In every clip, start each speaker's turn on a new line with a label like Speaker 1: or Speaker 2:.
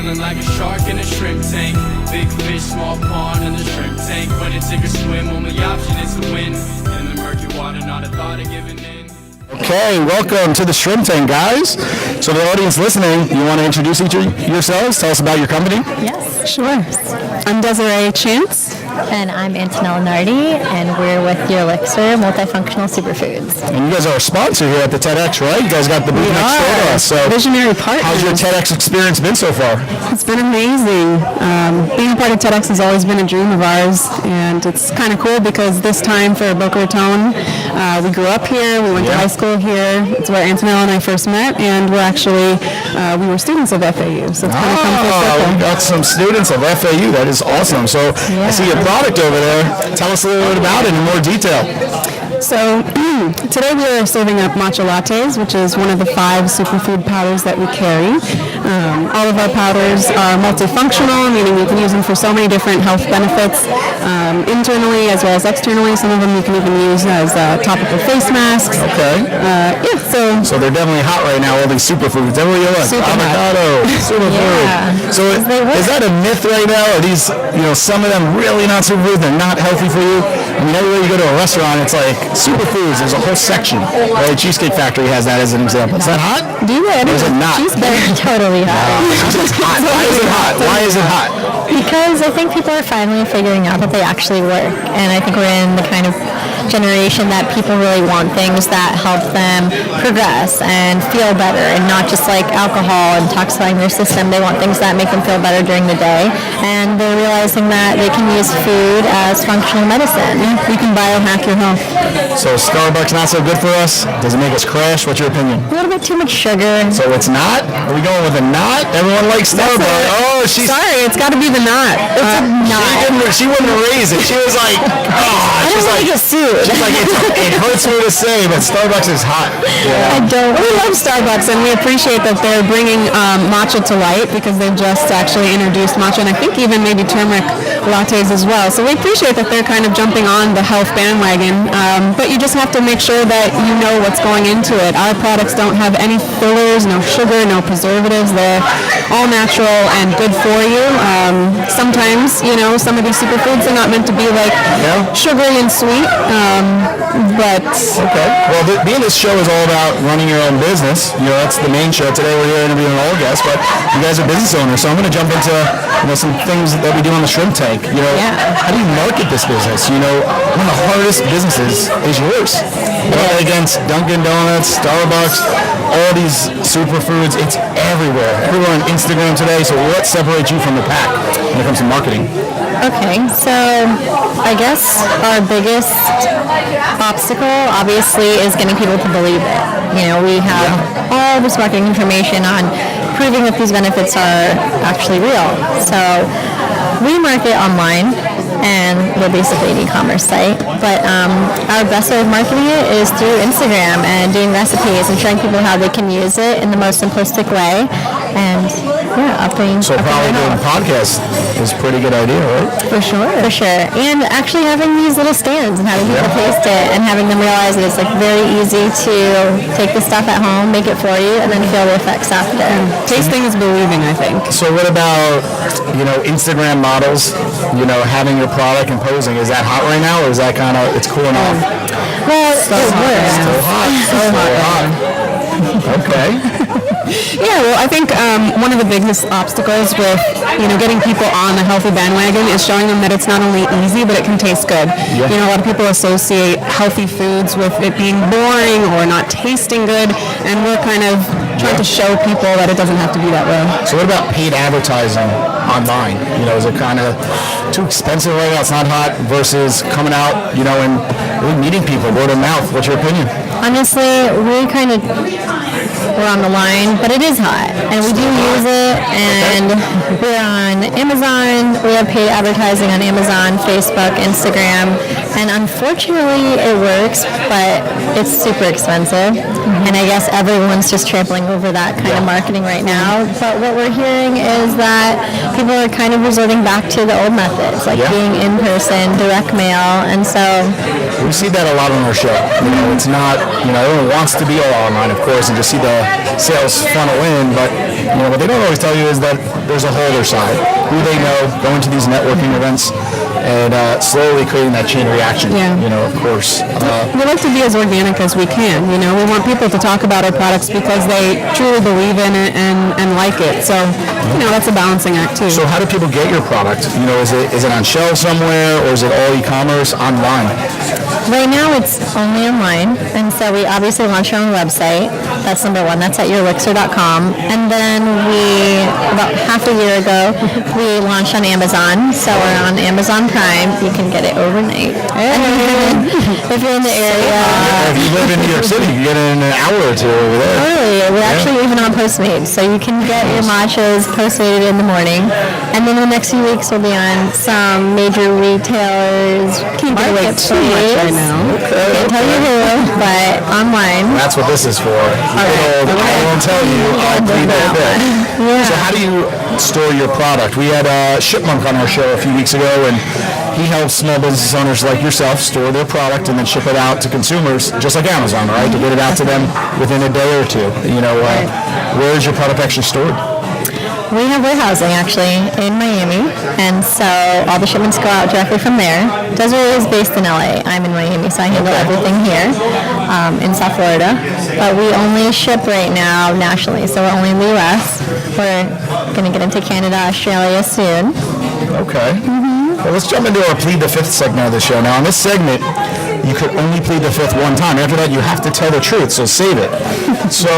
Speaker 1: feeling like a shark in a shrimp tank. Big fish, small pond in the shrimp tank. When it take a swim, only option is to win. In the murky water, not a thought of giving in.
Speaker 2: Okay, welcome to the Shrimp Tank, guys. So the audience listening, you want to introduce yourselves? Tell us about your company.
Speaker 3: Yes, sure. I'm Desiree Chance.
Speaker 4: And I'm Antonella Nardi, and we're with Your Elixir Multifunctional Superfoods.
Speaker 2: And you guys are a sponsor here at the Tedx, right? You guys got the booth next door to us. So
Speaker 3: visionary partners.
Speaker 2: How's your Tedx experience been so far?
Speaker 3: It's been amazing. Being a part of Tedx has always been a dream of ours, and it's kind of cool because this time for Boca Raton, we grew up here, we went to high school here. It's where Antonella and I first met, and we're actually, we were students of FAU, so it's kind of come full circle.
Speaker 2: We got some students of FAU. That is awesome. So I see your product over there. Tell us a little bit about it in more detail.
Speaker 3: So today we are serving up matcha lattes, which is one of the 5 superfood powders that we carry. All of our powders are multifunctional, meaning you can use them for so many different health benefits, internally as well as externally. Some of them you can even use as topical face masks.
Speaker 2: Okay.
Speaker 3: So
Speaker 2: they're definitely hot right now, all these superfoods. Everywhere you look, avocado, superfood.
Speaker 4: Yeah.
Speaker 2: So is that a myth right now? Are these, some of them really not superfood? They're not healthy for you? I mean, everywhere you go to a restaurant, it's like superfoods. There's a whole section. Right? Cheesecake Factory has that as an example. Is that hot?
Speaker 3: Do you?
Speaker 2: Or is it not?
Speaker 4: They're totally hot.
Speaker 2: It's hot. Why is it hot? Why is it hot?
Speaker 4: Because I think people are finally figuring out that they actually work. And I think we're in the kind of generation that people really want things that help them progress and feel better, and not just like alcohol and toxifying their system. They want things that make them feel better during the day, and they're realizing that they can use food as functional medicine.
Speaker 3: You can biohack your health.
Speaker 2: So Starbucks not so good for us? Does it make us crash? What's your opinion?
Speaker 4: A little bit too much sugar.
Speaker 2: So it's not? Are we going with a not? Everyone likes Starbucks. Oh, she's...
Speaker 3: Sorry, it's got to be the not. It's a not.
Speaker 2: She wouldn't raise it. She was like,
Speaker 4: I don't want to get sued.
Speaker 2: She's like, it hurts me to say, but Starbucks is hot.
Speaker 4: I don't.
Speaker 3: We love Starbucks, and we appreciate that they're bringing matcha to light, because they've just actually introduced matcha, and I think even maybe turmeric lattes as well. So we appreciate that they're kind of jumping on the health bandwagon, but you just have to make sure that you know what's going into it. Our products don't have any fillers, no sugar, no preservatives. They're all natural and good for you. Sometimes, some of these superfoods are not meant to be like sugary and sweet, but...
Speaker 2: Okay. Well, being this show is all about running your own business. That's the main show. Today we're here interviewing all guests, but you guys are business owners, so I'm going to jump into some things that we do on the Shrimp Tank. How do you market this business? One of the hardest businesses is yours. Against Dunkin' Donuts, Starbucks, all these superfoods. It's everywhere. Everywhere on Instagram today. So what separates you from the pack when it comes to marketing?
Speaker 4: Okay, so I guess our biggest obstacle, obviously, is getting people to believe it. We have all this marketing information on proving that these benefits are actually real. So we market online, and we're basically an e-commerce site. But our best way of marketing it is through Instagram and doing recipes and showing people how they can use it in the most simplistic way. And upping.
Speaker 2: So probably doing a podcast is a pretty good idea, right?
Speaker 4: For sure. And actually having these little stands and having people taste it and having them realize that it's very easy to take the stuff at home, make it for you, and then feel the effects after.
Speaker 3: Tasting is believing, I think.
Speaker 2: So what about, Instagram models, having your product and posing? Is that hot right now, or is that kind of, it's cooling off?
Speaker 4: Well, it works.
Speaker 2: So hot. Okay.
Speaker 3: I think one of the biggest obstacles with getting people on the healthy bandwagon is showing them that it's not only easy, but it can taste good. A lot of people associate healthy foods with it being boring or not tasting good, and we're kind of trying to show people that it doesn't have to be that way.
Speaker 2: So what about paid advertising online? Is it kind of too expensive right now? It's not hot versus coming out, and really meeting people, word of mouth. What's your opinion?
Speaker 4: Honestly, we're on the line, but it is hot, and we do use it, and we're on Amazon. We have paid advertising on Amazon, Facebook, Instagram, And unfortunately, it works, but it's super expensive. And I guess everyone's just trampling over that kind of marketing right now. But what we're hearing is that people are kind of resorting back to the old methods, like being in person, direct mail, and so
Speaker 2: we see that a lot on our show. It's not, everyone wants to be all online, of course, and just see the sales funnel in, but what they don't always tell you is that there's a whole other side. Who they know, going to these networking events, and slowly creating that chain reaction. Of course.
Speaker 3: We like to be as organic as we can. We want people to talk about our products because they truly believe in it and like it. So, that's a balancing act too.
Speaker 2: So how do people get your product? Is it on shelves somewhere, or is it all e-commerce online?
Speaker 4: right now it's only online, and so we obviously launched our own website. That's number one. That's at yourelixir.com. And then about half a year ago, we launched on Amazon. So we're on Amazon Prime. You can get it overnight. And if you're in the area.
Speaker 2: If you live in New York City, you get it in an hour or two over there.
Speaker 4: Early. We're actually even on Postmates. So you can get your matchas Postmated in the morning. And then the next few weeks we'll be on some major retailers.
Speaker 3: Can't give away too much right now.
Speaker 4: Can't tell you who, but online.
Speaker 2: That's what this is for. I won't tell you. I'll plead that bit.
Speaker 4: Yeah.
Speaker 2: So how do you store your product? We had Shipmonk on our show a few weeks ago, and he helps small business owners like yourself store their product and then ship it out to consumers, just like Amazon, right? To get it out to them within a day or two. Where is your product actually stored?
Speaker 4: We have warehousing actually in Miami, and so all the shipments go out directly from there. Desiree is based in LA. I'm in Miami, so I handle everything here in South Florida. But we only ship right now nationally, so we're only in the U.S. We're going to get into Canada, Australia soon.
Speaker 2: Okay. Well, let's jump into our Plead the Fifth segment of the show. Now, in this segment, you could only plead the fifth one time. After that, you have to tell the truth, so save it. So,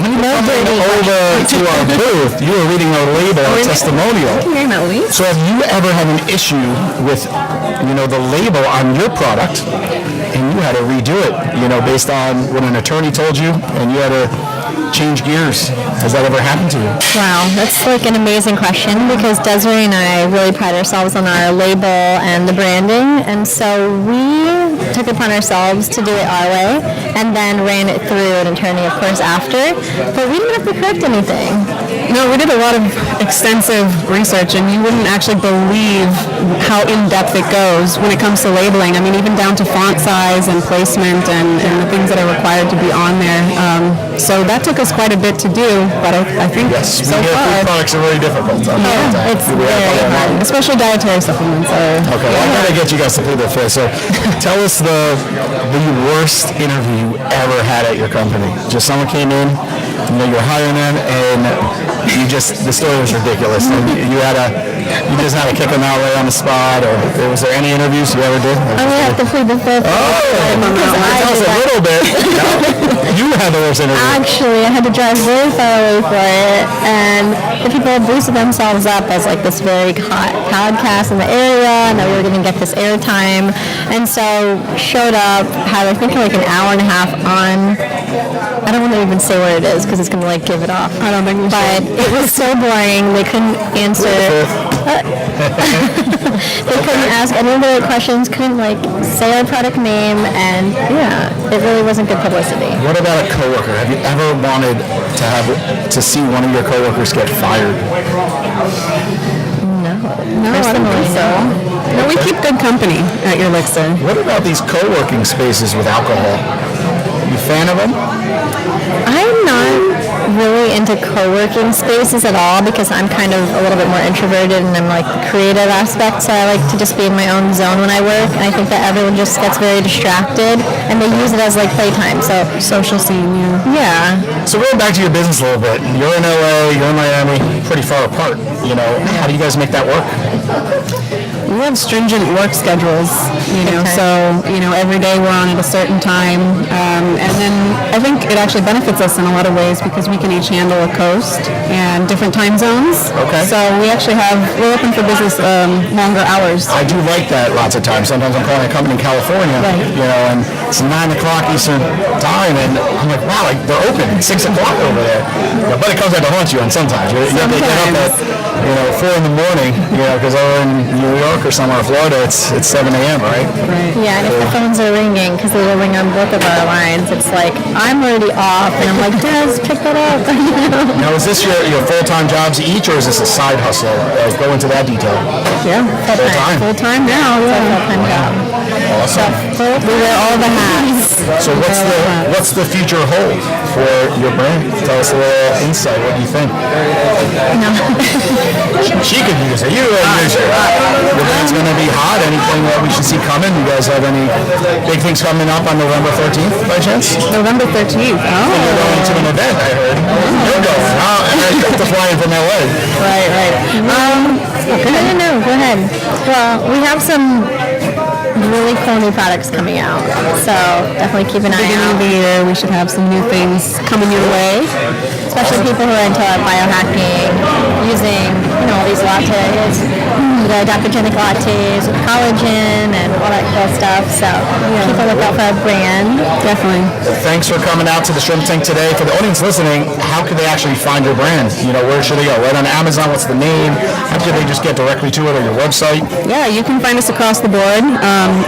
Speaker 2: when you come over to our booth, you were reading our label, our testimonial. So have you ever had an issue with, the label on your product, and you had to redo it, based on what an attorney told you, and you had to change gears? Has that ever happened to you?
Speaker 4: Wow, that's like an amazing question, because Desiree and I really pride ourselves on our label and the branding, and so we took it upon ourselves to do it our way, and then ran it through an attorney, of course, after. But we didn't have to correct anything.
Speaker 3: No, we did a lot of extensive research, and you wouldn't actually believe how in-depth it goes when it comes to labeling. I mean, even down to font size and placement and the things that are required to be on there. So that took us quite a bit to do, but I think
Speaker 2: Yes,
Speaker 3: so
Speaker 2: food
Speaker 3: far,
Speaker 2: products are really difficult.
Speaker 4: It's very hard.
Speaker 3: especially dietary supplements.
Speaker 2: Okay, well, I gotta get you guys to plead the fifth. So, tell us the worst interview you ever had at your company. Just someone came in, you're hiring them, and the story was ridiculous. And you just had to kick them out right on the spot. Or was there any interviews you ever did?
Speaker 4: I would have to plead the fifth.
Speaker 2: Tell us a little bit. You had the worst interview.
Speaker 4: Actually, I had to drive very far away for it, and the people boosted themselves up as like this very hot podcast in the area, and that we were going to get this airtime, and so showed up, had I think like an hour and a half on. I don't want to even say where it is because it's going to like give it off.
Speaker 3: I don't think we
Speaker 4: But it was so boring. They couldn't answer. They couldn't ask any of the right questions. Couldn't like say our product name, and it really wasn't good publicity.
Speaker 2: What about a coworker? Have you ever wanted to see one of your coworkers get fired?
Speaker 3: No, I don't think so. No, we keep good company at your Elixir.
Speaker 2: What about these co-working spaces with alcohol? You a fan of them?
Speaker 4: I'm not really into co-working spaces at all because I'm kind of a little bit more introverted and I'm like the creative aspect, so I like to just be in my own zone when I work, and I think that everyone just gets very distracted and they use it as like playtime. So
Speaker 3: Social scene,
Speaker 4: yeah.
Speaker 2: So going back to your business a little bit, you're in LA, you're in Miami, pretty far apart. How do you guys make that work?
Speaker 3: We have stringent work schedules, so, every day we're on at a certain time. And then I think it actually benefits us in a lot of ways because we can each handle a coast and different time zones.
Speaker 2: Okay.
Speaker 3: So we're open for business longer hours.
Speaker 2: I do like that lots of times. Sometimes I'm calling a company in California, and it's 9 o'clock Eastern time, and I'm like, wow, they're open at 6 o'clock over there. But it comes back to haunt you, and sometimes you have to get up at 4 in the morning, because over in New York or for somewhere in Florida, it's 7 a.m., right?
Speaker 4: Yeah, and if the phones are ringing, because they will ring on both of our lines, it's like, I'm already off, and I'm like, Des, pick that up.
Speaker 2: Now, is this your full-time jobs each, or is this a side hustle? Go into that detail.
Speaker 3: Yeah,
Speaker 2: Full-time.
Speaker 3: full-time now.
Speaker 4: It's a
Speaker 3: Yeah.
Speaker 4: full-time job.
Speaker 2: Awesome.
Speaker 3: We wear all the hats.
Speaker 2: So what's the future hold for your brand? Tell us a little insight. What do you think? She could use it. You use it. Your brand's going to be hot. Anything that we should see coming? You guys have any big things coming up on November 13th by chance?
Speaker 3: November 13th. Oh.
Speaker 2: You're going to an event, I heard. You're going. And I have to fly in from LA.
Speaker 3: Right.
Speaker 4: No, go ahead. Well, we have some really cool new products coming out, so definitely keep an eye
Speaker 3: Beginning
Speaker 4: out.
Speaker 3: of the year, we should have some new things coming your way.
Speaker 4: Especially people who are into biohacking, using all these lattes, the adaptogenic lattes with collagen and all that cool stuff. So keep a lookout for our brand.
Speaker 3: Definitely.
Speaker 2: Thanks for coming out to the Shrimp Tank today. For the audience listening, how could they actually find your brand? Where should they go? Right on Amazon? What's the name? How could they just get directly to it, or your website?
Speaker 3: Yeah, you can find us across the board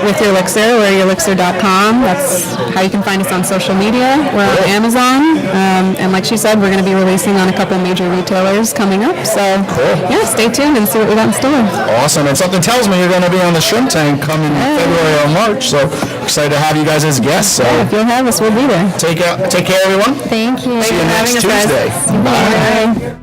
Speaker 3: with your Elixir. We're yourelixir.com. That's how you can find us on social media. We're on Amazon. And like she said, we're going to be releasing on a couple major retailers coming up. So yeah, stay tuned and see what we got in store.
Speaker 2: Awesome. And something tells me you're going to be on the Shrimp Tank coming February or March. So excited to have you guys as guests. So
Speaker 3: If you'll have us, we'll be there.
Speaker 2: take care, everyone.
Speaker 4: Thank you.
Speaker 2: See you next
Speaker 3: having us, guys.
Speaker 2: Tuesday. Bye.
Speaker 3: Bye.